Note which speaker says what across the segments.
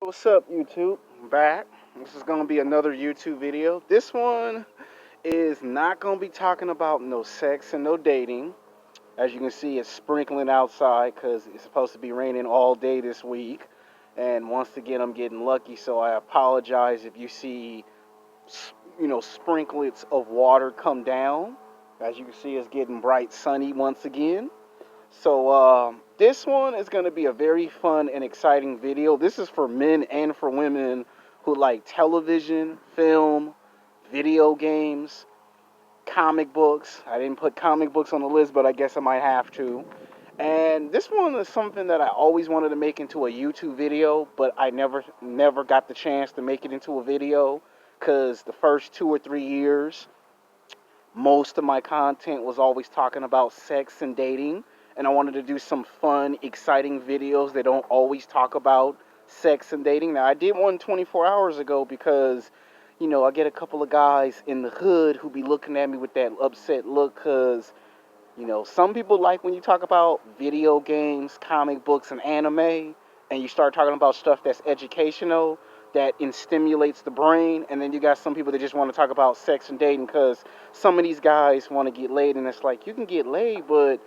Speaker 1: What's up, YouTube? I'm back. This is going to be another YouTube video. This one is not going to be talking about no sex and no dating. As you can see, it's sprinkling outside because it's supposed to be raining all day this week. And once again, I'm getting lucky, so I apologize if you see, sprinklets of water come down. As you can see, it's getting bright sunny once again. So this one is going to be a very fun and exciting video. This is for men and for women who like television, film, video games, comic books. I didn't put comic books on the list, but I guess I might have to. And this one is something that I always wanted to make into a YouTube video, but I never got the chance to make it into a video because the first 2 or 3 years most of my content was always talking about sex and dating, and I wanted to do some fun, exciting videos that don't always talk about sex and dating. Now, I did one 24 hours ago because, I get a couple of guys in the hood who be looking at me with that upset look because, some people like when you talk about video games, comic books, and anime, and you start talking about stuff that's educational, that stimulates the brain, and then you got some people that just want to talk about sex and dating because some of these guys want to get laid, and it's like, you can get laid, but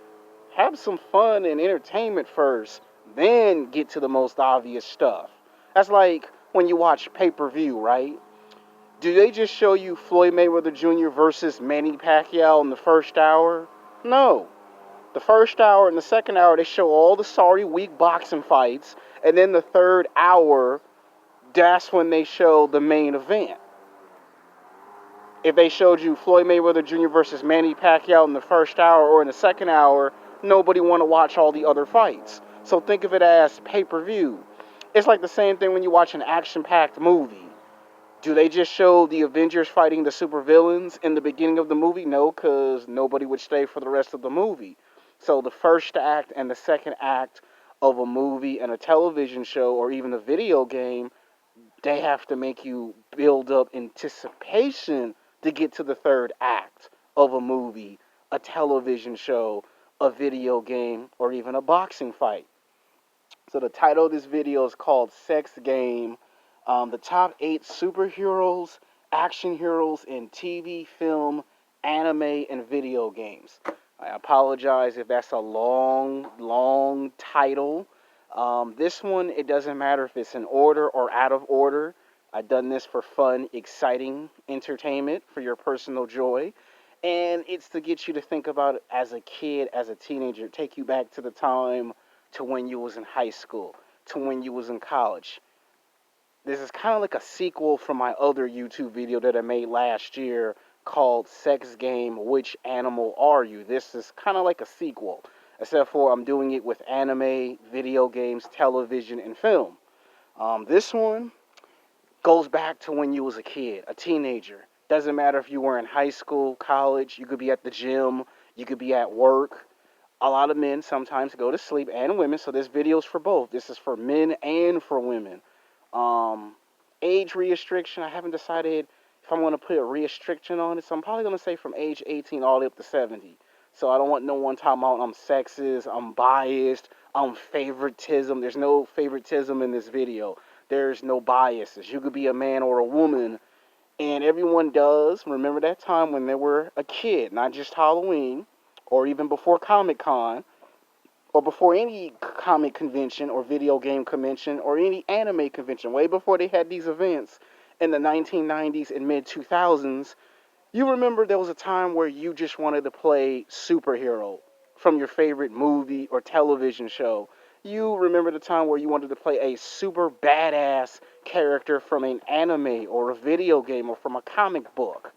Speaker 1: have some fun and entertainment first, then get to the most obvious stuff. That's like when you watch pay-per-view, right? Do they just show you Floyd Mayweather Jr. versus Manny Pacquiao in the first hour? No. The first hour and the second hour, they show all the sorry, weak boxing fights, and then the third hour, that's when they show the main event. If they showed you Floyd Mayweather Jr. versus Manny Pacquiao in the first hour or in the second hour, nobody want to watch all the other fights. So think of it as pay-per-view. It's like the same thing when you watch an action-packed movie. Do they just show the Avengers fighting the supervillains in the beginning of the movie? No, because nobody would stay for the rest of the movie. So the first act and the second act of a movie and a television show or even a video game, they have to make you build up anticipation to get to the third act of a movie, a television show, a video game, or even a boxing fight. So the title of this video is called Sex Game, the top 8 superheroes, action heroes in TV, film, anime, and video games. I apologize if that's a long title. This one, it doesn't matter if it's in order or out of order. I've done this for fun, exciting entertainment, for your personal joy. And it's to get you to think about it as a kid, as a teenager, take you back to the time to when you was in high school, to when you was in college. This is kind of like a sequel from my other YouTube video that I made last year called Sex Game, Which Animal Are You? This is kind of like a sequel, except for I'm doing it with anime, video games, television, and film. This one goes back to when you was a kid, a teenager. Doesn't matter if you were in high school, college, you could be at the gym, you could be at work. A lot of men sometimes go to sleep, and women, so this video is for both. This is for men and for women. Um, Age restriction, I haven't decided if I'm going to put a restriction on it, so I'm probably going to say from age 18 all the way up to 70. So I don't want no one talking about I'm sexist, I'm biased, I'm favoritism. There's no favoritism in this video. There's no biases. You could be a man or a woman, and everyone does remember that time when they were a kid, not just Halloween, or even before Comic Con, or before any comic convention or video game convention or any anime convention, way before they had these events in the 1990s and mid 2000s, you remember there was a time where you just wanted to play superhero from your favorite movie or television show. You remember the time where you wanted to play a super badass character from an anime or a video game or from a comic book.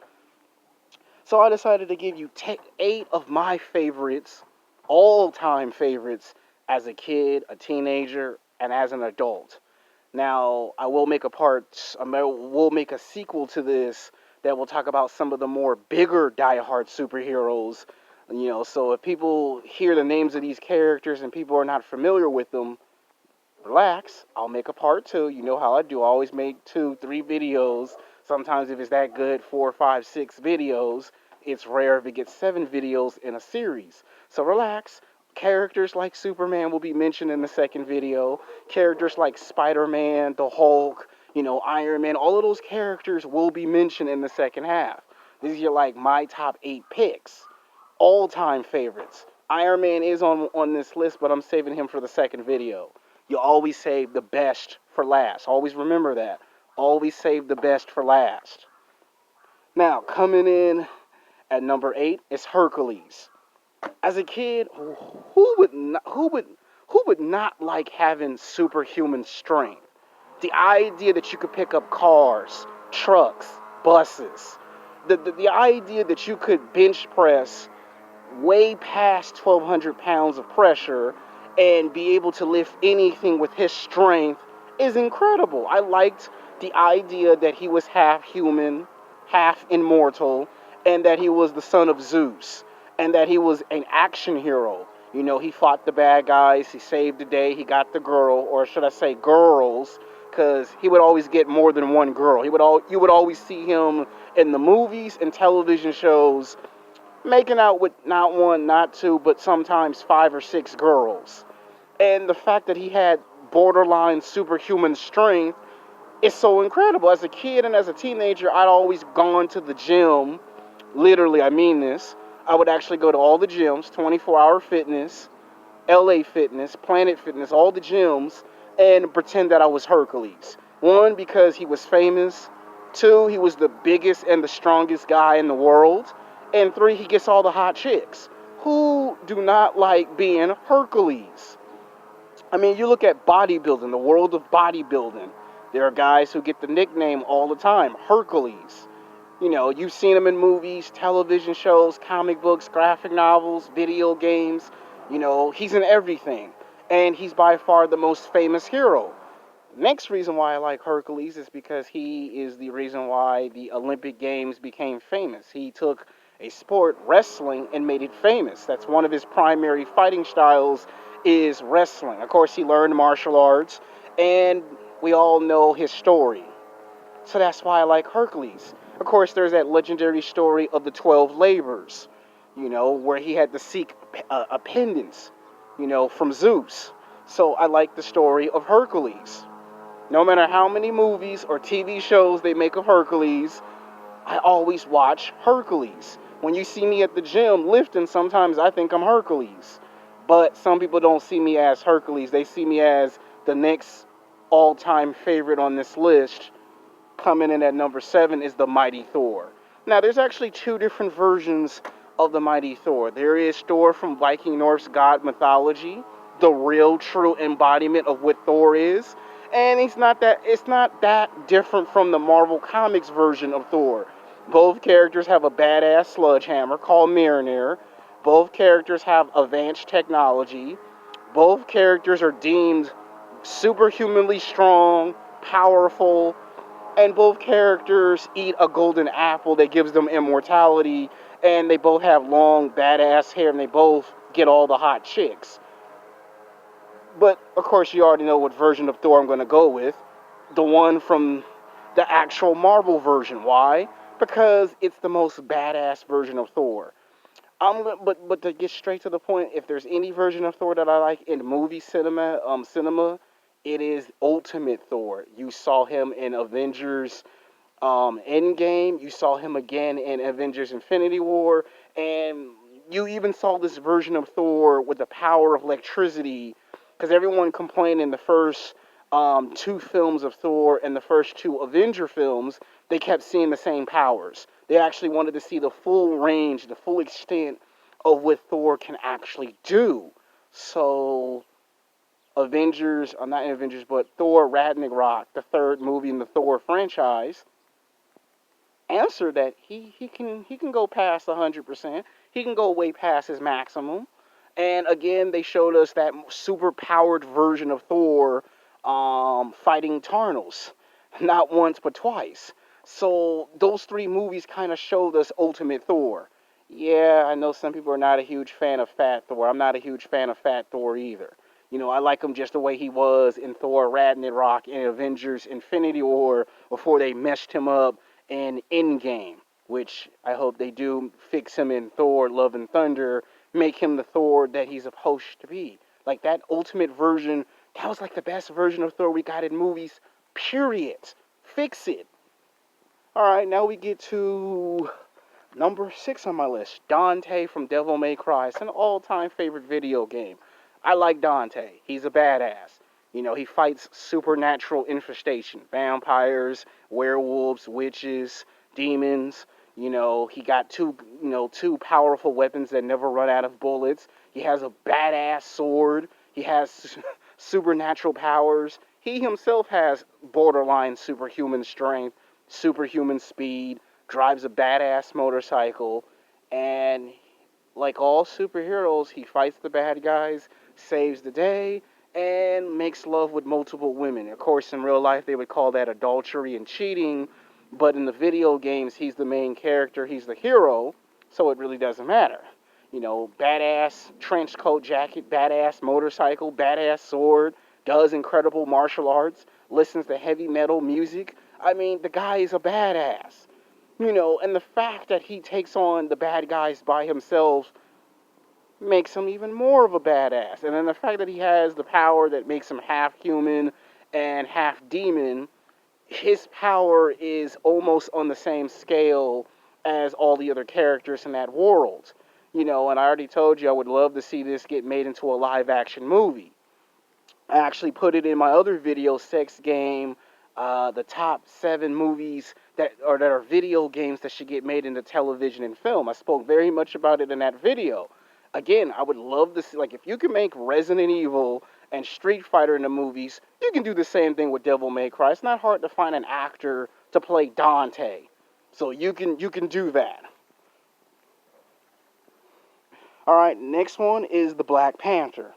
Speaker 1: So I decided to give you 8 of my favorites, all-time favorites, as a kid, a teenager, and as an adult. Now, I will make we'll make a sequel to this that will talk about some of the more bigger diehard superheroes. So if people hear the names of these characters and people are not familiar with them, relax. I'll make a part 2. You know how I do. I always make 2, 3 videos. Sometimes if it's that good, 4, 5, 6 videos. It's rare if it gets 7 videos in a series. So relax. Characters like Superman will be mentioned in the second video. Characters like Spider-Man, the Hulk, Iron Man, all of those characters will be mentioned in the second half. These are like my top 8 picks, all-time favorites. Iron Man is on this list, but I'm saving him for the second video. You always save the best for last. Always remember that. Always save the best for last. Now, coming in at number 8 is Hercules. As a kid, who would not like having superhuman strength? The idea that you could pick up cars, trucks, buses, the idea that you could bench press way past 1,200 pounds of pressure and be able to lift anything with his strength is incredible. I liked the idea that he was half human, half immortal, and that he was the son of Zeus, and that he was an action hero. He fought the bad guys, he saved the day, he got the girl, or should I say girls, because he would always get more than one girl. You would always see him in the movies and television shows making out with not one, not two, but sometimes 5 or 6 girls. And the fact that he had borderline superhuman strength is so incredible. As a kid and as a teenager, I'd always gone to the gym. Literally, I mean this. I would actually go to all the gyms, 24-hour fitness, LA Fitness, Planet Fitness, all the gyms, and pretend that I was Hercules. One, because he was famous. Two, he was the biggest and the strongest guy in the world. And 3, he gets all the hot chicks. Who do not like being Hercules? I mean, you look at bodybuilding, the world of bodybuilding. There are guys who get the nickname all the time, Hercules. You've seen him in movies, television shows, comic books, graphic novels, video games. He's in everything. And he's by far the most famous hero. Next reason why I like Hercules is because he is the reason why the Olympic Games became famous. He took a sport, wrestling, and made it famous. That's one of his primary fighting styles is wrestling. Of course, he learned martial arts, and we all know his story. So that's why I like Hercules. Of course, there's that legendary story of the 12 labors, where he had to seek a pendants, from Zeus. So I like the story of Hercules. No matter how many movies or TV shows they make of Hercules, I always watch Hercules. When you see me at the gym lifting, sometimes I think I'm Hercules. But some people don't see me as Hercules. They see me as the next all-time favorite on this list. Coming in at number 7 is the Mighty Thor. Now, there's actually 2 different versions of the Mighty Thor. There is Thor from Viking Norse god mythology, the real true embodiment of what Thor is. And it's not that different from the Marvel Comics version of Thor. Both characters have a badass sledgehammer called Mjolnir. Both characters have advanced technology. Both characters are deemed superhumanly strong, powerful, and both characters eat a golden apple that gives them immortality, and they both have long, badass hair, and they both get all the hot chicks. But, of course, you already know what version of Thor I'm going to go with. The one from the actual Marvel version. Why? Because it's the most badass version of Thor. But to get straight to the point, if there's any version of Thor that I like in movie cinema, it is Ultimate Thor. You saw him in Avengers Endgame. You saw him again in Avengers Infinity War. And you even saw this version of Thor with the power of electricity. Because everyone complained in the first 2 films of Thor and the first 2 Avenger films, they kept seeing the same powers. They actually wanted to see the full range, the full extent of what Thor can actually do. So, Avengers, not Avengers, but Thor Ragnarok, the 3rd movie in the Thor franchise, answered that he can go past 100%. He can go way past his maximum. And again, they showed us that super powered version of Thor fighting Tarnos. Not once, but twice. So those 3 movies kind of showed us Ultimate Thor. Yeah, I know some people are not a huge fan of Fat Thor. I'm not a huge fan of Fat Thor either. I like him just the way he was in Thor Ragnarok and Avengers Infinity War before they messed him up in Endgame, which I hope they do fix him in Thor Love and Thunder, make him the Thor that he's supposed to be. Like that ultimate version, that was like the best version of Thor we got in movies, period. Fix it. Alright, now we get to number 6 on my list. Dante from Devil May Cry. It's an all-time favorite video game. I like Dante. He's a badass. You know, he fights supernatural infestation. Vampires, werewolves, witches, demons. You know, he got two powerful weapons that never run out of bullets. He has a badass sword. He has supernatural powers. He himself has borderline superhuman strength, superhuman speed, drives a badass motorcycle, and like all superheroes, he fights the bad guys, saves the day, and makes love with multiple women. Of course, in real life, they would call that adultery and cheating, but in the video games, he's the main character, he's the hero, so it really doesn't matter. You know, badass trench coat jacket, badass motorcycle, badass sword, does incredible martial arts, listens to heavy metal music. I mean, the guy is a badass. You know, and the fact that he takes on the bad guys by himself makes him even more of a badass. And then the fact that he has the power that makes him half human and half demon, his power is almost on the same scale as all the other characters in that world. You know, and I already told you I would love to see this get made into a live action movie. I actually put it in my other video, Sex Game, the top 7 movies that are video games that should get made into television and film. I spoke very much about it in that video. Again, I would love to see, like, if you can make Resident Evil and Street Fighter in the movies, you can do the same thing with Devil May Cry. It's not hard to find an actor to play Dante. So you can do that. Alright, next one is the Black Panther.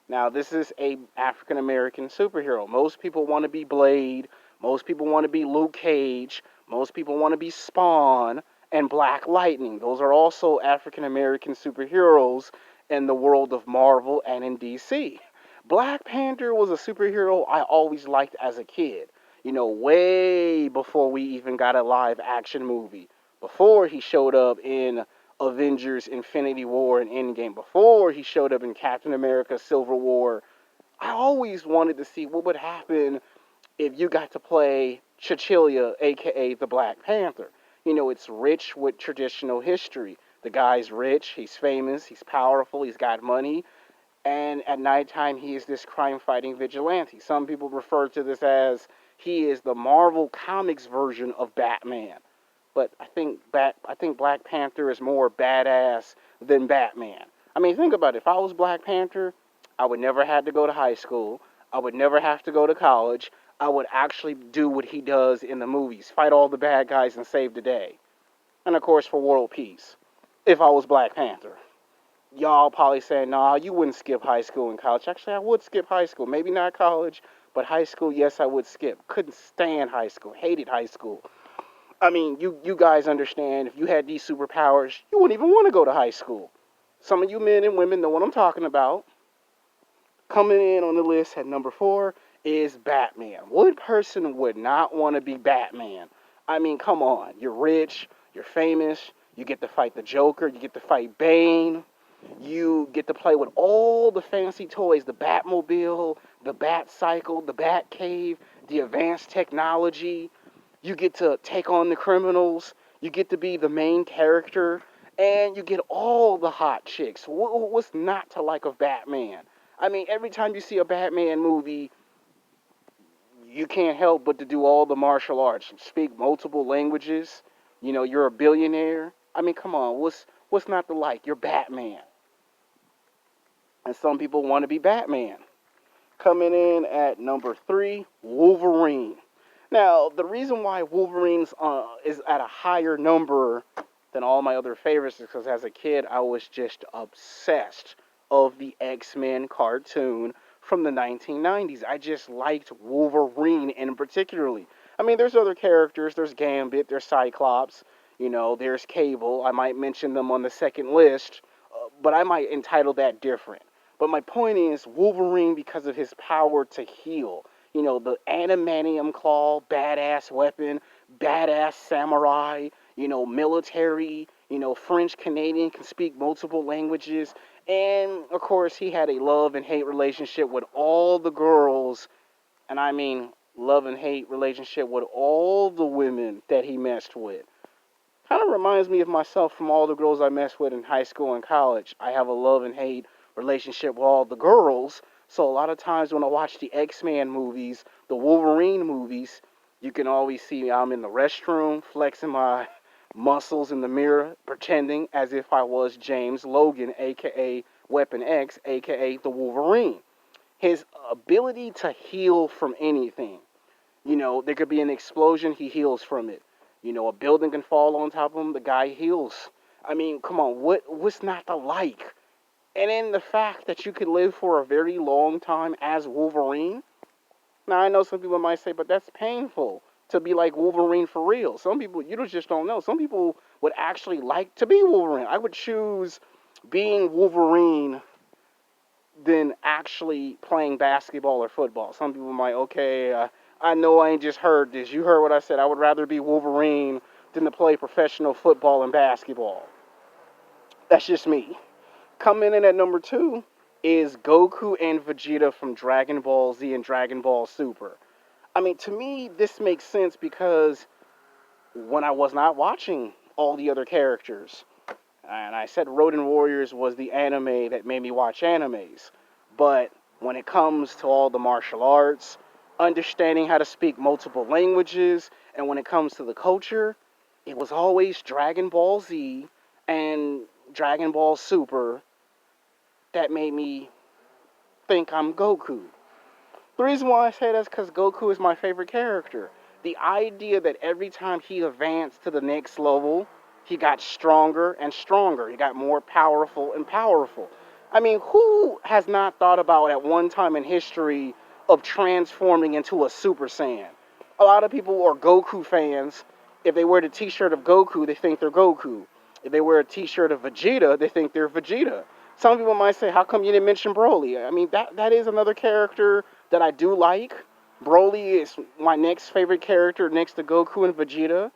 Speaker 1: Now, this is a African-American superhero. Most people want to be Blade. Most people want to be Luke Cage. Most people want to be Spawn and Black Lightning. Those are also African-American superheroes in the world of Marvel and in DC. Black Panther was a superhero I always liked as a kid. You know, way before we even got a live action movie. Before he showed up in Avengers, Infinity War, and Endgame, before he showed up in Captain America, Civil War, I always wanted to see what would happen if you got to play T'Challa, aka the Black Panther. You know, it's rich with traditional history. The guy's rich, he's famous, he's powerful, he's got money, and at nighttime he is this crime-fighting vigilante. Some people refer to this as he is the Marvel Comics version of Batman. But I think Black Panther is more badass than Batman. I mean, think about it. If I was Black Panther, I would never have to go to high school. I would never have to go to college. I would actually do what he does in the movies, fight all the bad guys and save the day. And of course, for world peace, if I was Black Panther. Y'all probably saying, nah, you wouldn't skip high school and college. Actually, I would skip high school. Maybe not college, but high school, yes, I would skip. Couldn't stand high school. Hated high school. I mean, you guys understand, if you had these superpowers, you wouldn't even want to go to high school. Some of you men and women know what I'm talking about. Coming in on the list at number 4 is Batman. What person would not want to be Batman? I mean, come on. You're rich, you're famous, you get to fight the Joker, you get to fight Bane, you get to play with all the fancy toys, the Batmobile, the Batcycle, the Batcave, the advanced technology. You get to take on the criminals. You get to be the main character. And you get all the hot chicks. What's not to like of Batman? I mean, every time you see a Batman movie, you can't help but to do all the martial arts. Speak multiple languages. You know, you're a billionaire. I mean, come on. What's not to like? You're Batman. And some people want to be Batman. Coming in at number 3, Wolverine. Now, the reason why Wolverine's is at a higher number than all my other favorites is because as a kid, I was just obsessed of the X-Men cartoon from the 1990s. I just liked Wolverine in particularly. I mean, there's other characters. There's Gambit, there's Cyclops, you know, there's Cable. I might mention them on the second list, but I might entitle that different. But my point is, Wolverine, because of his power to heal, you know, the adamantium claw, badass weapon, badass samurai, you know, military, French Canadian, can speak multiple languages. And of course, he had a love and hate relationship with all the girls. And I mean, love and hate relationship with all the women that he messed with. Kind of reminds me of myself from all the girls I messed with in high school and college. I have a love and hate relationship with all the girls. So a lot of times when I watch the X-Men movies, the Wolverine movies, you can always see me. I'm in the restroom flexing my muscles in the mirror, pretending as if I was James Logan, aka Weapon X, aka the Wolverine. His ability to heal from anything. There could be an explosion, he heals from it. A building can fall on top of him, the guy heals. I mean, come on, what's not to like? And then the fact that you could live for a very long time as Wolverine. Now I know some people might say, but that's painful to be like Wolverine for real. Some people, just don't know. Some people would actually like to be Wolverine. I would choose being Wolverine than actually playing basketball or football. Some people might, okay, I know I ain't just heard this. You heard what I said. I would rather be Wolverine than to play professional football and basketball. That's just me. Coming in at number 2 is Goku and Vegeta from Dragon Ball Z and Dragon Ball Super. I mean, to me, this makes sense because when I was not watching all the other characters, and I said Road and Warriors was the anime that made me watch animes. But when it comes to all the martial arts, understanding how to speak multiple languages, and when it comes to the culture, it was always Dragon Ball Z and Dragon Ball Super that made me think I'm Goku. The reason why I say that is because Goku is my favorite character. The idea that every time he advanced to the next level, he got stronger and stronger. He got more powerful and powerful. I mean, who has not thought about at one time in history of transforming into a Super Saiyan? A lot of people are Goku fans. If they wear the t-shirt of Goku, they think they're Goku. If they wear a t-shirt of Vegeta, they think they're Vegeta. Some people might say, how come you didn't mention Broly? I mean, that is another character that I do like. Broly is my next favorite character next to Goku and Vegeta.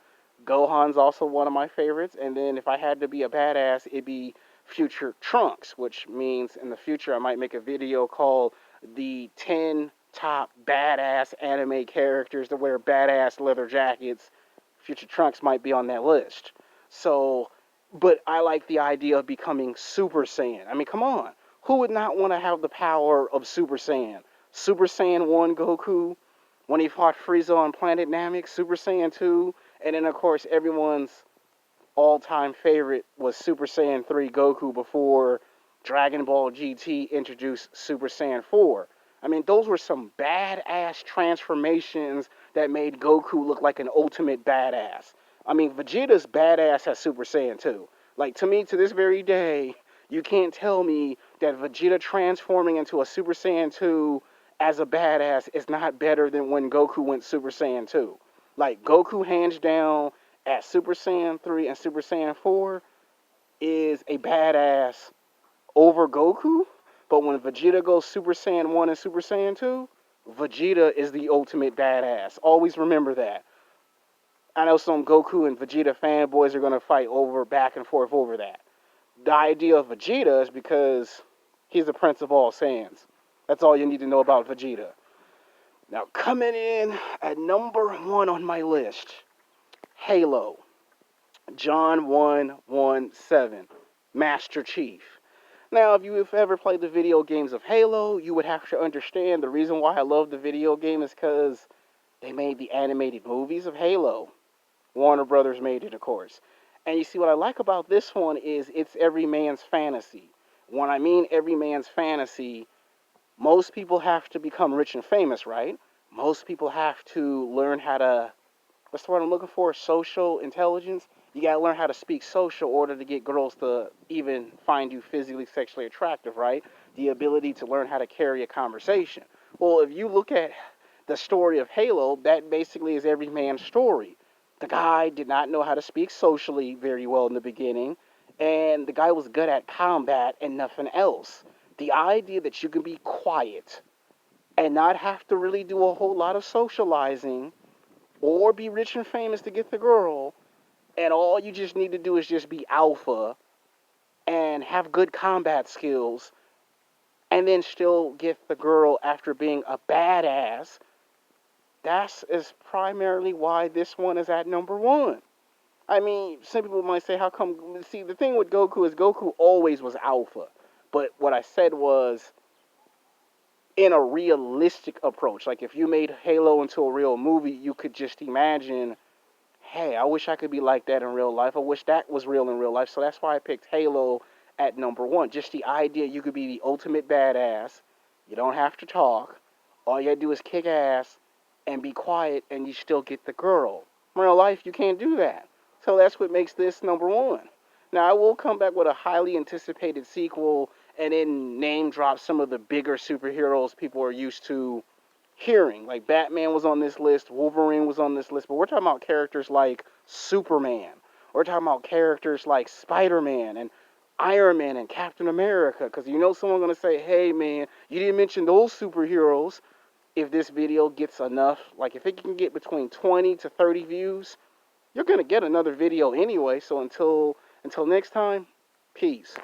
Speaker 1: Gohan's also one of my favorites. And then if I had to be a badass, it'd be future Trunks, which means in the future I might make a video called the 10 top badass anime characters that wear badass leather jackets. Future Trunks might be on that list. So, but I like the idea of becoming Super Saiyan. I mean, come on. Who would not want to have the power of Super Saiyan? Super Saiyan 1 Goku, when he fought Frieza on Planet Namek, Super Saiyan 2, and then of course everyone's all-time favorite was Super Saiyan 3 Goku before Dragon Ball GT introduced Super Saiyan 4. I mean, those were some badass transformations that made Goku look like an ultimate badass. I mean, Vegeta's badass as Super Saiyan 2. Like, to me, to this very day, you can't tell me that Vegeta transforming into a Super Saiyan 2 as a badass is not better than when Goku went Super Saiyan 2. Like, Goku hands down at Super Saiyan 3 and Super Saiyan 4 is a badass over Goku, but when Vegeta goes Super Saiyan 1 and Super Saiyan 2, Vegeta is the ultimate badass. Always remember that. I know some Goku and Vegeta fanboys are going to fight over back and forth over that. The idea of Vegeta is because he's the Prince of all Saiyans. That's all you need to know about Vegeta. Now, coming in at number 1 on my list, Halo. John 117, Master Chief. Now, if you've ever played the video games of Halo, you would have to understand the reason why I love the video game is because they made the animated movies of Halo. Warner Brothers made it, of course. And you see, what I like about this one is it's every man's fantasy. When I mean every man's fantasy, most people have to become rich and famous, right? Most people have to learn how to, what's the word I'm looking for? Social intelligence. You gotta learn how to speak social in order to get girls to even find you physically, sexually attractive, right? The ability to learn how to carry a conversation. Well, if you look at the story of Halo, that basically is every man's story. The guy did not know how to speak socially very well in the beginning, and the guy was good at combat and nothing else. The idea that you can be quiet and not have to really do a whole lot of socializing or be rich and famous to get the girl And all you just need to do is just be alpha and have good combat skills and then still get the girl after being a badass. That is primarily why this one is at number one. I mean, some people might say, how come? See, the thing with Goku is Goku always was alpha. But what I said was in a realistic approach. Like, if you made Halo into a real movie, you could just imagine, hey, I wish I could be like that in real life. I wish that was real in real life. So that's why I picked Halo at number one. Just the idea you could be the ultimate badass. You don't have to talk. All you gotta do is kick ass and be quiet, and you still get the girl. In real life, you can't do that. So that's what makes this number one. Now, I will come back with a highly anticipated sequel and then name drop some of the bigger superheroes people are used to hearing. Like Batman was on this list, Wolverine was on this list, but we're talking about characters like Superman. We're talking about characters like Spider-Man and Iron Man and Captain America. Because you know someone's going to say, hey man, you didn't mention those superheroes. If this video gets enough, like if it can get between 20 to 30 views, you're going to get another video anyway. So until next time, peace.